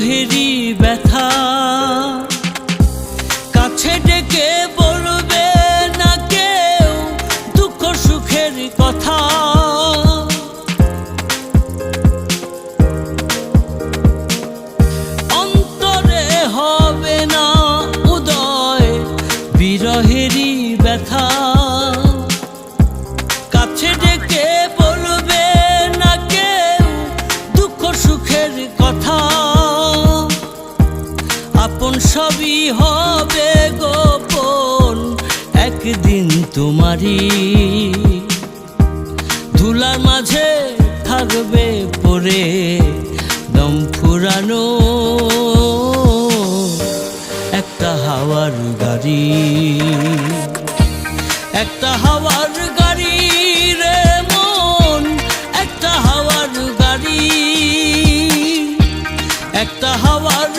বিরহেরই ব্যথা কাছে ডেকে বলবে না কেউ দুঃখ সুখের কথা। অন্তরে হবে না উদয় বিরহেরই ব্যথা কাছে ডেকে বলবে না কেউ দুঃখ সুখের কথা। আপন সবই হবে গোপন একদিন তোমারই, ধুলার মাঝে থাকবে পড়ে দম ফুরানো একটা হাওয়ার গাড়ি। একটা হাওয়ার গাড়ি রে মন, একটা হাওয়ার গাড়ি, একটা হাওয়ার